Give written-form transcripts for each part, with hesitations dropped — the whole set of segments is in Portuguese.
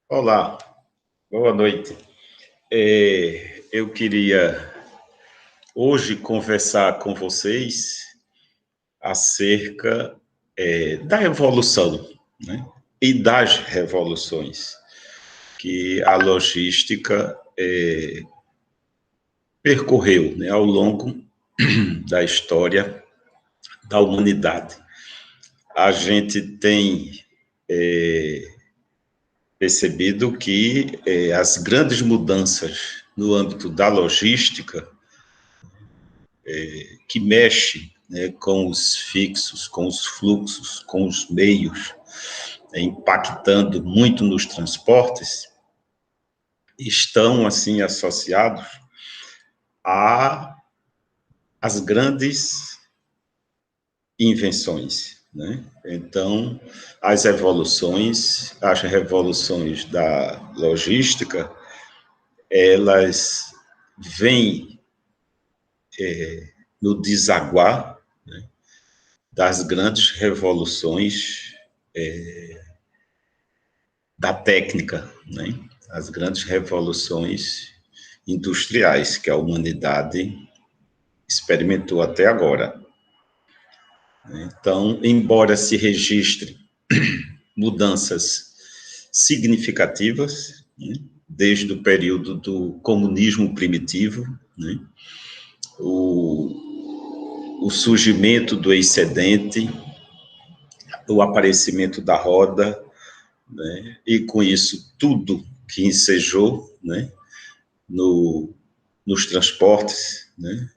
Olá, boa noite. Eu queria hoje conversar com vocês acerca da evolução, né? E das revoluções que a logística percorreu, né, ao longo da história da humanidade. A gente tem percebido que as grandes mudanças no âmbito da logística que mexe, né, com os fixos, com os fluxos, com os meios, impactando muito nos transportes, estão, assim, associados às grandes invenções, né? Então, as revoluções da logística, elas vêm no desaguar, né, das grandes revoluções da técnica, né? As grandes revoluções industriais que a humanidade experimentou até agora. Então, embora se registre mudanças significativas, né, desde o período do comunismo primitivo, né, o surgimento do excedente, o aparecimento da roda, né, e com isso tudo que ensejou, né, nos transportes, né,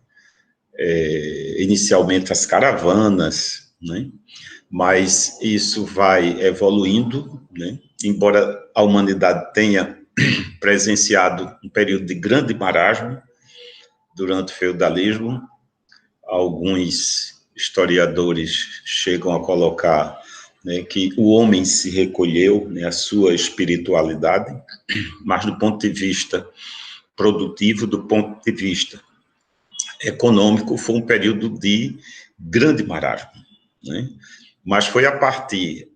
inicialmente as caravanas, né, mas isso vai evoluindo, né, embora a humanidade tenha presenciado um período de grande marasmo durante o feudalismo. Alguns historiadores chegam a colocar, né, que o homem se recolheu, né, a sua espiritualidade, mas do ponto de vista produtivo, do ponto de vista econômico, foi um período de grande marasmo, né? Mas foi a partir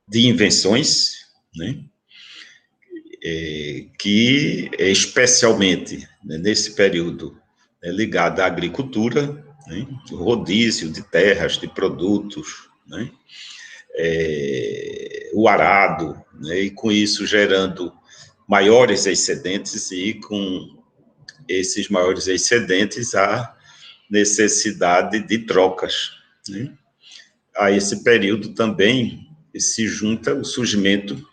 de invenções, né, que, especialmente, né, nesse período, né, ligado à agricultura, né, o rodízio de terras, de produtos, né, o arado, né, e com isso gerando maiores excedentes, e com esses maiores excedentes a necessidade de trocas, né. A esse período também se junta o surgimento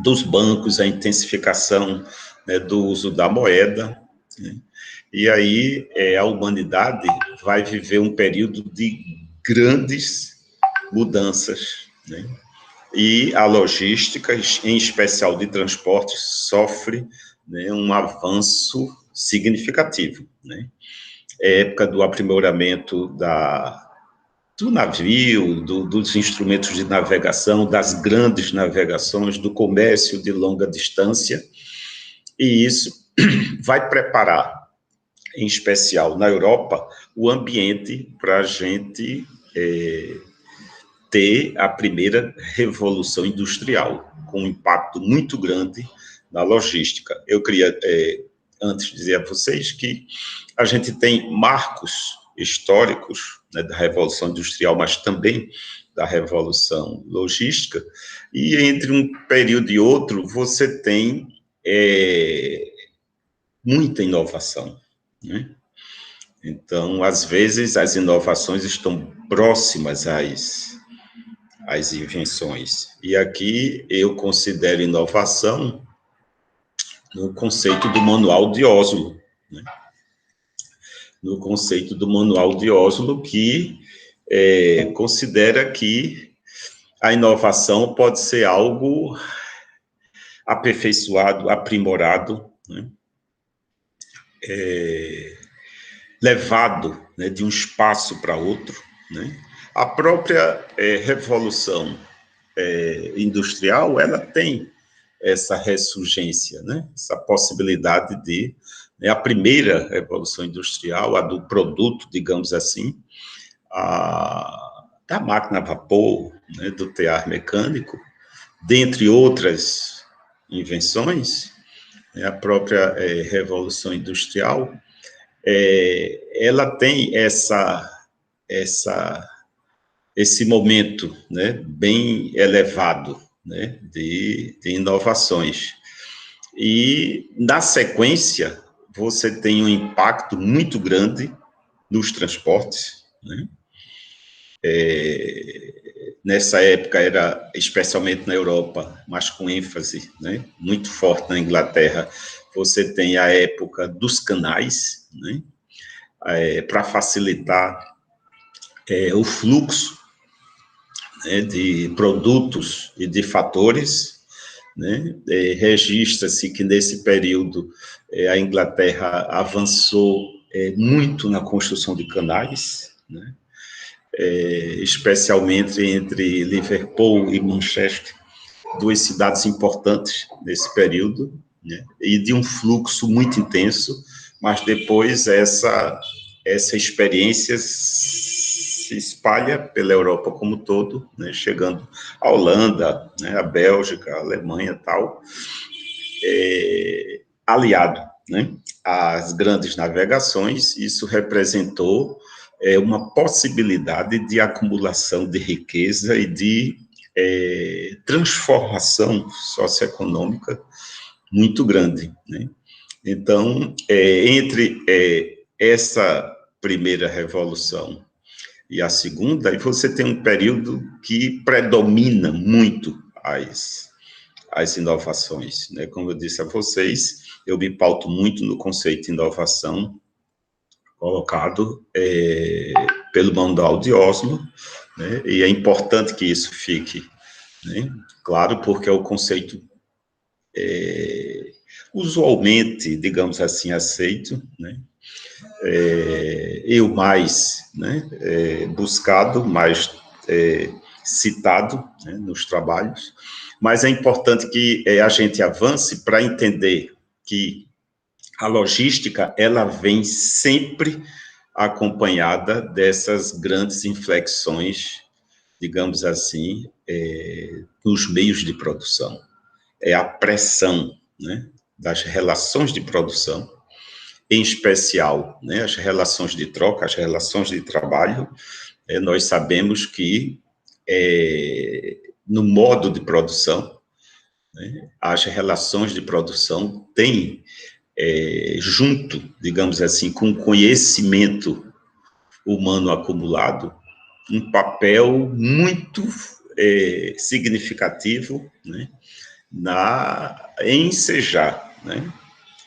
dos bancos, a intensificação, né, do uso da moeda, né, e aí a humanidade vai viver um período de grandes mudanças, né, e a logística, em especial de transporte, sofre, né, um avanço significativo, né. Época do aprimoramento do navio, dos instrumentos de navegação, das grandes navegações, do comércio de longa distância, e isso vai preparar, em especial na Europa, o ambiente para a gente ter a primeira revolução industrial, com um impacto muito grande na logística. Eu queria, antes, dizer a vocês que a gente tem marcos históricos, né, da Revolução Industrial, mas também da Revolução Logística, e entre um período e outro você tem muita inovação, né? Então, às vezes, as inovações estão próximas às invenções. E aqui eu considero inovação no conceito do Manual de Oslo, né? No conceito do Manual de Oslo, que considera que a inovação pode ser algo aperfeiçoado, aprimorado, né, levado, né, de um espaço para outro, né. A própria revolução industrial, ela tem essa ressurgência, né, essa possibilidade de, né, a primeira revolução industrial, a do produto, digamos assim, da máquina a vapor, né, do tear mecânico, dentre outras invenções, a própria Revolução Industrial, ela tem esse momento, né, bem elevado, né, de inovações. E, na sequência, você tem um impacto muito grande nos transportes, né? Nessa época era, especialmente na Europa, mas com ênfase, né, muito forte na Inglaterra, você tem a época dos canais, né, para facilitar o fluxo, né, de produtos e de fatores, né. Registra-se que nesse período a Inglaterra avançou muito na construção de canais, né, especialmente entre Liverpool e Manchester, duas cidades importantes nesse período, né, e de um fluxo muito intenso, mas depois essa experiência se espalha pela Europa como um todo, né, chegando à Holanda, né, à Bélgica, à Alemanha e tal, aliado, né, às grandes navegações. Isso representou uma possibilidade de acumulação de riqueza e de transformação socioeconômica muito grande, né? Então, entre essa primeira revolução e a segunda, aí você tem um período que predomina muito as inovações, né? Como eu disse a vocês, eu me pauto muito no conceito de inovação colocado pelo Manual de Oslo, né? E é importante que isso fique, né, claro, porque é o conceito usualmente, digamos assim, aceito, né? E o mais, né, buscado, mais citado, né, nos trabalhos, mas é importante que a gente avance para entender que a logística, ela vem sempre acompanhada dessas grandes inflexões, digamos assim, nos meios de produção. É a pressão, né, das relações de produção, em especial, né, as relações de troca, as relações de trabalho. Nós sabemos que no modo de produção, né, as relações de produção têm junto, digamos assim, com o conhecimento humano acumulado, um papel muito significativo, né, em ensejar, né,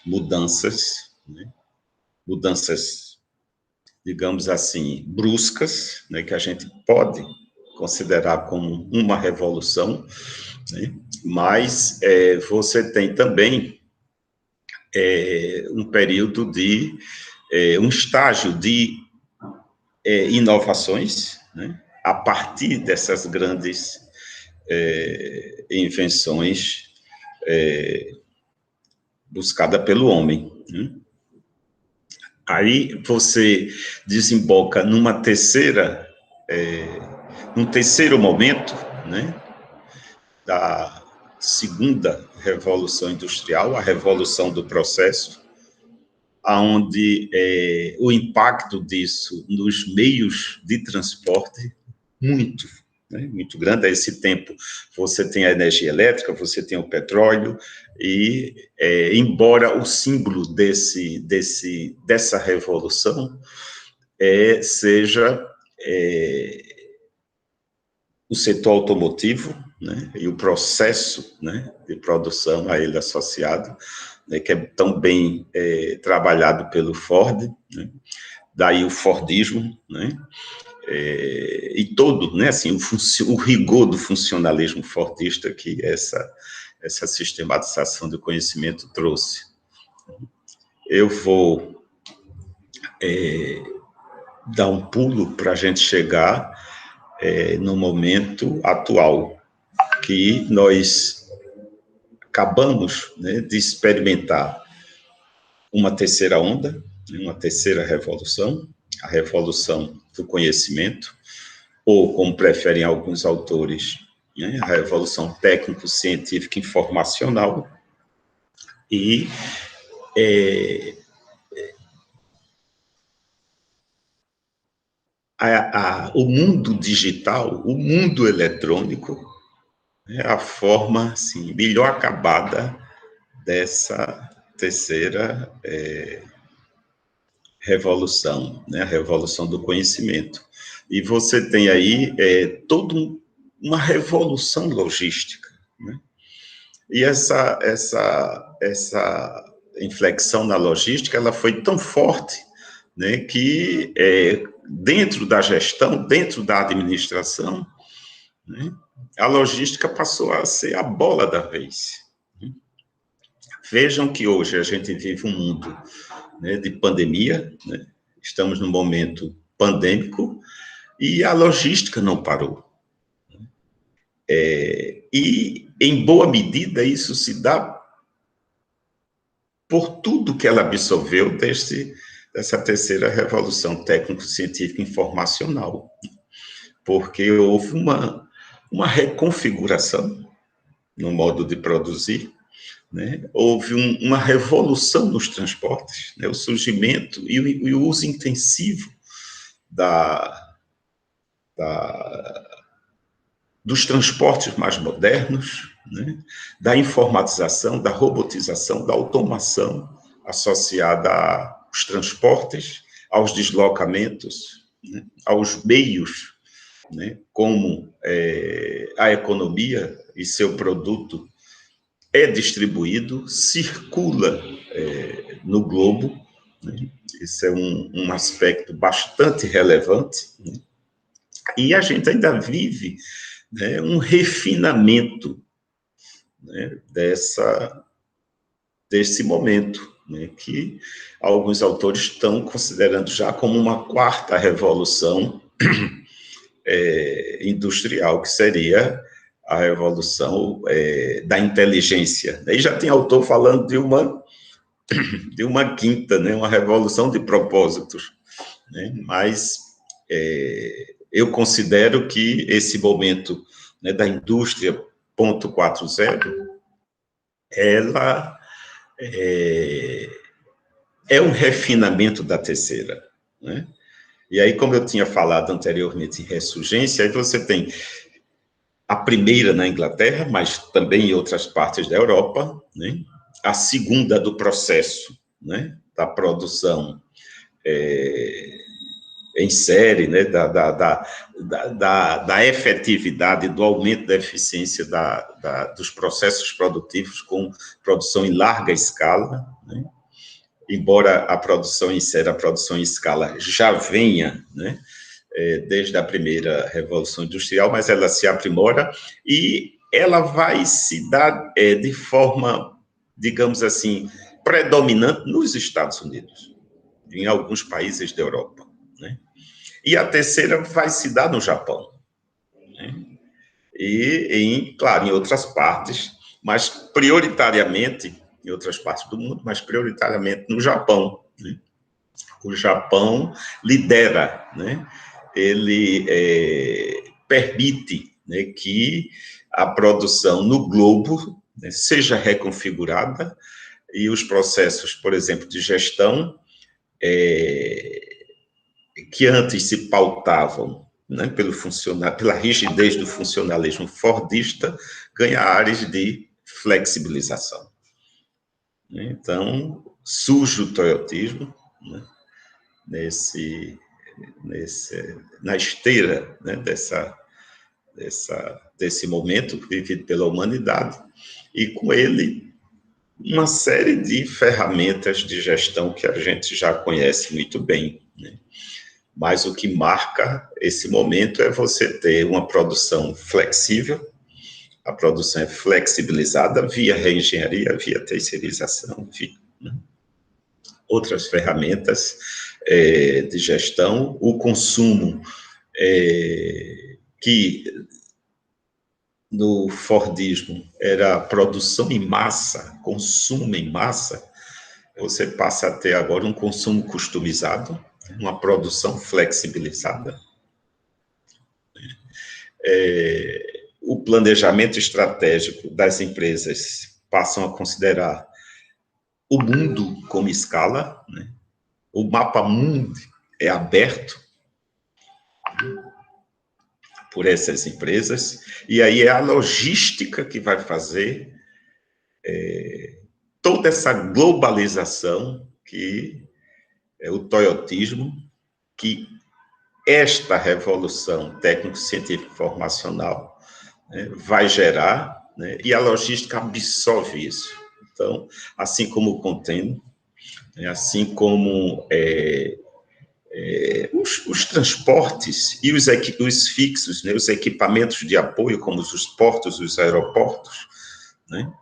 mudanças, né, digamos assim, bruscas, né, que a gente pode considerar como uma revolução, né, mas você tem também um período de um estágio de inovações, né, a partir dessas grandes invenções buscadas pelo homem, né? Aí você desemboca num terceiro momento, né, da segunda revolução industrial, a revolução do processo, onde o impacto disso nos meios de transporte muito, né, muito grande. A esse tempo você tem a energia elétrica, você tem o petróleo, e embora o símbolo dessa revolução seja o setor automotivo, né, e o processo, né, de produção a ele associado, né, que é tão bem trabalhado pelo Ford, né, daí o Fordismo, né, e todo, né, assim, o rigor do funcionalismo fordista que essa sistematização do conhecimento trouxe. Eu vou dar um pulo para a gente chegar no momento atual, que nós acabamos, né, de experimentar uma terceira onda, uma terceira revolução, a revolução do conhecimento, ou, como preferem alguns autores, né, a revolução técnico-científica informacional, e o mundo digital, o mundo eletrônico, é a forma assim, melhor acabada dessa terceira revolução, né, a revolução do conhecimento. E você tem aí toda uma revolução logística, né? E essa inflexão na logística, ela foi tão forte, né, que dentro da gestão, dentro da administração, né, a logística passou a ser a bola da vez. Vejam que hoje a gente vive um mundo, né, de pandemia, né? Estamos num momento pandêmico e a logística não parou. E, em boa medida, isso se dá por tudo que ela absorveu dessa terceira revolução técnico-científica informacional, porque houve uma reconfiguração no modo de produzir, né? Houve uma revolução nos transportes, né? O surgimento e o uso intensivo dos transportes mais modernos, né? Da informatização, da robotização, da automação associada aos transportes, aos deslocamentos, né? Aos meios, né? Como a economia e seu produto é distribuído, circula no globo, né? Isso é um aspecto bastante relevante, né? E a gente ainda vive, né, um refinamento, né, desse momento, né, que alguns autores estão considerando já como uma quarta revolução industrial, que seria a revolução da inteligência. Aí já tem autor falando de uma quinta, né, uma revolução de propósitos, né, mas eu considero que esse momento, né, da indústria 4.0, ela é um refinamento da terceira, né? E aí, como eu tinha falado anteriormente em ressurgência, aí você tem a primeira na Inglaterra, mas também em outras partes da Europa, né? A segunda do processo, né, da produção em série, né, da efetividade, do aumento da eficiência dos processos produtivos com produção em larga escala, né? Embora a produção em série, a produção em escala já venha, né, desde a primeira Revolução Industrial, mas ela se aprimora e ela vai se dar de forma, digamos assim, predominante nos Estados Unidos, em alguns países da Europa, né? E a terceira vai se dar no Japão, né? E, claro, em outras partes, mas prioritariamente, em outras partes do mundo, mas prioritariamente no Japão, né? O Japão lidera, né? Ele permite, né, que a produção no globo, né, seja reconfigurada e os processos, por exemplo, de gestão, que antes se pautavam, né, pela rigidez do funcionalismo fordista, ganha áreas de flexibilização. Então, surge o toyotismo, né, na esteira, né, desse momento vivido pela humanidade, e com ele uma série de ferramentas de gestão que a gente já conhece muito bem, né? Mas o que marca esse momento é você ter uma produção flexível, a produção é flexibilizada via reengenharia, via terceirização, via, né, outras ferramentas de gestão, o consumo que no Fordismo era produção em massa, consumo em massa, você passa a ter agora um consumo customizado, uma produção flexibilizada. o planejamento estratégico das empresas passam a considerar o mundo como escala, né? O mapa mundo é aberto por essas empresas, e aí é a logística que vai fazer toda essa globalização que é o toyotismo, que esta revolução técnico-científico-informacional, né, vai gerar, né, e a logística absorve isso. Então, assim como o container, né, assim como os transportes e os fixos, né, os equipamentos de apoio, como os portos, os aeroportos, né,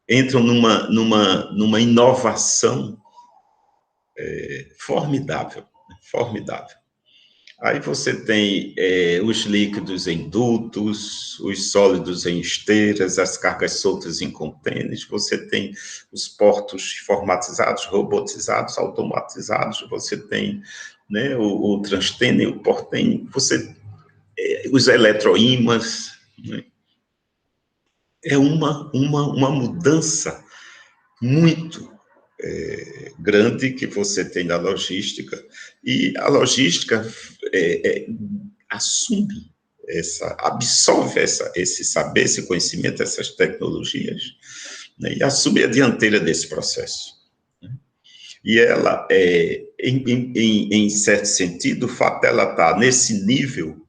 entram numa inovação formidável, formidável. Aí você tem os líquidos em dutos, os sólidos em esteiras, as cargas soltas em contêineres, você tem os portos informatizados, robotizados, automatizados, você tem, né, o transtênio, o portênio, os eletroímãs, né? É uma mudança muito grande que você tem na logística, e a logística assume absorve esse saber, esse conhecimento, essas tecnologias, né, e assume a dianteira desse processo. Né? E ela, em certo sentido, o fato dela estar nesse nível,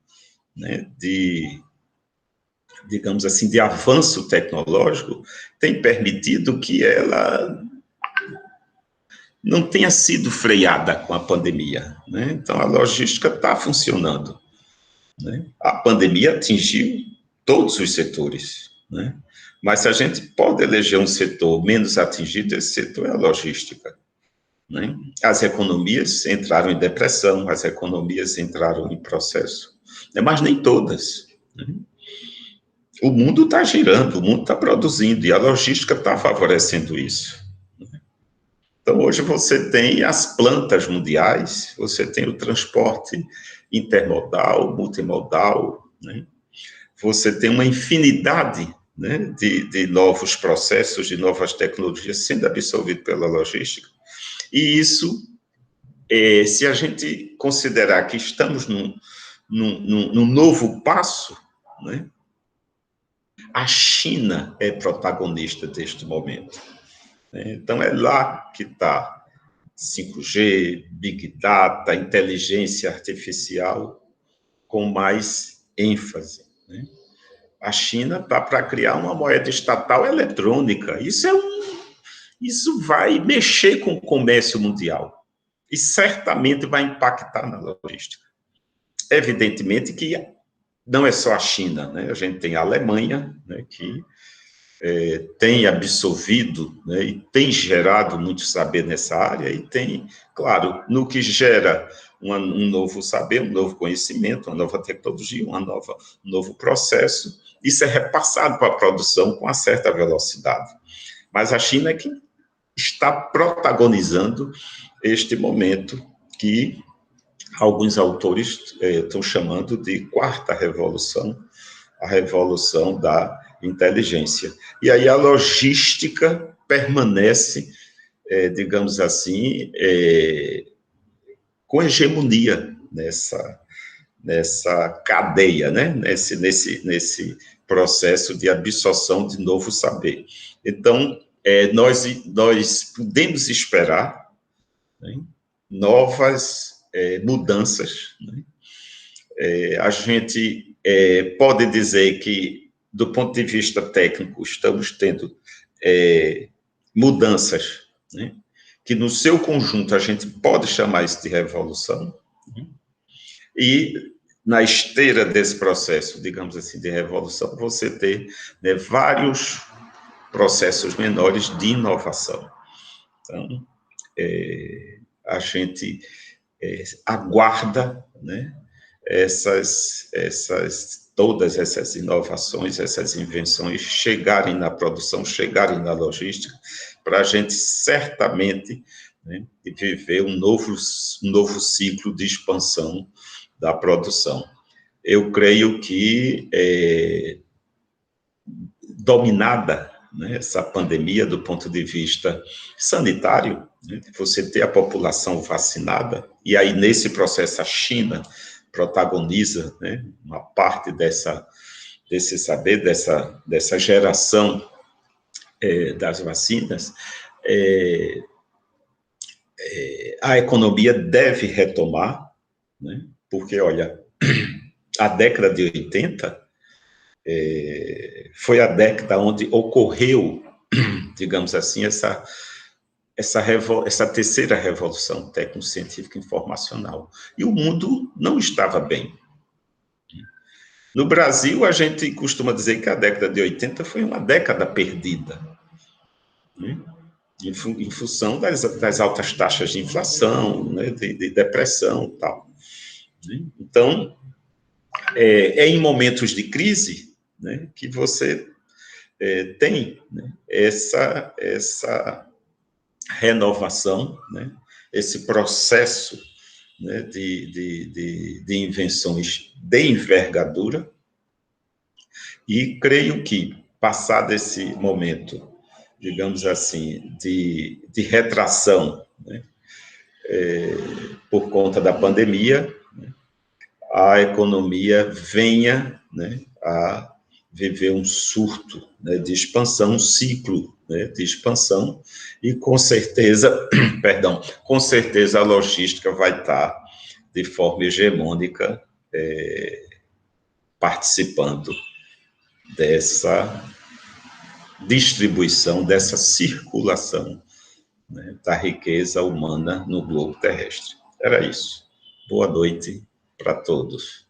né, digamos assim, de avanço tecnológico, tem permitido que ela não tenha sido freada com a pandemia, né? Então, a logística está funcionando, né? A pandemia atingiu todos os setores, né? Mas se a gente pode eleger um setor menos atingido, esse setor é a logística, né? As economias entraram em depressão, as economias entraram em processo, né? Mas nem todas, né? O mundo está girando, o mundo está produzindo, e a logística está favorecendo isso. Então, hoje você tem as plantas mundiais, você tem o transporte intermodal, multimodal, né? Você tem uma infinidade, né, de novos processos, de novas tecnologias sendo absorvido pela logística. E isso, se a gente considerar que estamos num novo passo, né, a China é protagonista deste momento. Né? Então, é lá que está 5G, Big Data, inteligência artificial, com mais ênfase. Né? A China está para criar uma moeda estatal eletrônica. Isso vai mexer com o comércio mundial e certamente vai impactar na logística. Evidentemente que não é só a China, né? A gente tem a Alemanha, né, que tem absorvido, né, e tem gerado muito saber nessa área, e tem, claro, no que gera um novo saber, um novo conhecimento, uma nova tecnologia, um novo processo, isso é repassado para a produção com uma certa velocidade. Mas a China é que está protagonizando este momento que alguns autores estão chamando de quarta revolução, a revolução da inteligência. E aí a logística permanece, digamos assim, com hegemonia nessa cadeia, né? nesse processo de absorção de novo saber. Então, nós podemos esperar, né, novas mudanças, né? A gente pode dizer que, do ponto de vista técnico, estamos tendo mudanças, né, que no seu conjunto a gente pode chamar isso de revolução, né, e na esteira desse processo, digamos assim, de revolução, você tem, né, vários processos menores de inovação. Então, a gente aguarda, né, todas essas inovações, essas invenções chegarem na produção, chegarem na logística, para a gente certamente, né, viver um novo ciclo de expansão da produção. eu creio que dominada, né, essa pandemia do ponto de vista sanitário, né, você ter a população vacinada, e aí nesse processo a China protagoniza, né, uma parte desse saber, dessa geração das vacinas, a economia deve retomar, né, porque, olha, a década de 80 foi a década onde ocorreu, digamos assim, essa terceira revolução técnico-científica informacional. E o mundo não estava bem. No Brasil, a gente costuma dizer que a década de 80 foi uma década perdida, né? Em função das altas taxas de inflação, né? de depressão e tal. Né? Então, é em momentos de crise, né, que você tem, né, essa renovação, né, esse processo, né, de invenções de envergadura, e creio que, passado esse momento, digamos assim, de retração, né, por conta da pandemia, né, a economia venha, né, a viver um surto, né, de expansão, um ciclo, né, de expansão, e com certeza, perdão, com certeza a logística vai estar de forma hegemônica participando dessa distribuição, dessa circulação, né, da riqueza humana no globo terrestre. Era isso. Boa noite para todos.